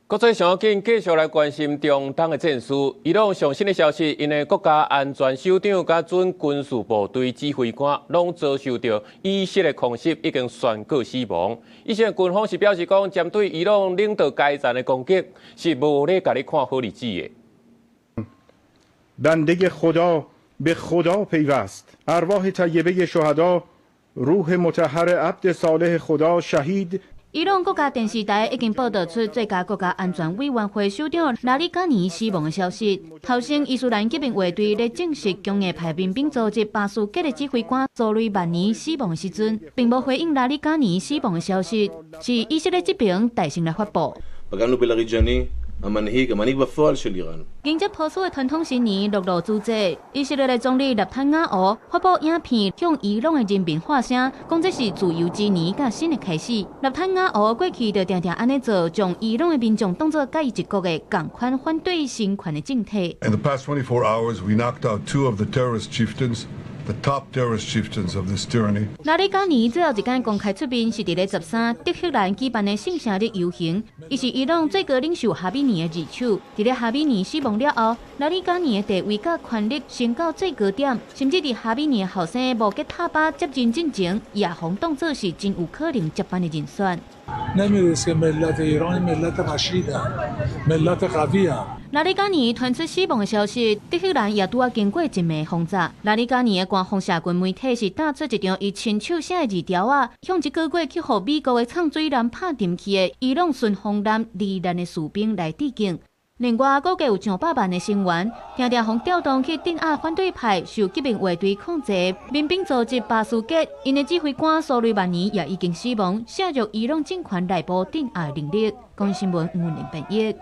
国际上紧继续来关心中东的战事。伊朗上新的消息，因的国家安全首长甲准军事部队指挥官拢遭受到以色列空袭，已经宣告死亡。以色列军方是表示讲，针对伊朗领导该站的攻击，是无咧甲你看好日子的。بنده خدا به خدا پیوست. ارواح طیبه شهدا، روح مطهر عبد صالح خدا شهید. 伊朗国家电视台已经报道出最佳国家安全委员会首长拉里加尼死亡的消息。头先，伊斯兰革命卫队咧正式强硬派民兵组织巴苏吉的指挥官佐雷曼尼死亡时阵，并无回应拉里加尼死亡的消息，是以色列这边大声来发布。 המנהיג בפועל של איראן。迎接破处的传统新年陆陆续续，以色列的总理纳坦雅俄发布影片，向伊朗的人民发声，讲这是自由之年甲新的开始。纳坦雅俄过去就常常安尼做，将伊朗的民众当作甲伊一国的共款反对新权的政体。In the past 24 hours, we knocked out 2 of the terrorist chieftains. The top terrorist chieftains of this tyranny. 拉里加尼最后一间公开出面是伫咧13德黑兰举办的圣生日游行，伊是伊朗最高领袖哈比尼的二手。伫咧哈比尼死亡了后，拉里加尼的地位甲权力升到最高点，甚至伫哈比尼的后生穆吉塔巴接任进前，也互当作是真有可能接班的人选。 拉里加尼传出死亡的消息，德黑兰也拄啊经过一暝轰炸。拉里加尼的官方社群媒体是打出一张伊亲手写的字条啊，向一个月去互美国的唱水男拍电去的伊朗顺风男罹难的士兵来致敬。另外，估计有上百万的成员，常常互调动去镇压反对派受革命卫队控制的民兵组织巴苏吉，因的指挥官苏雷曼尼也已经死亡，涉入伊朗政权内部镇压能力。讲新闻，吴文玲编译。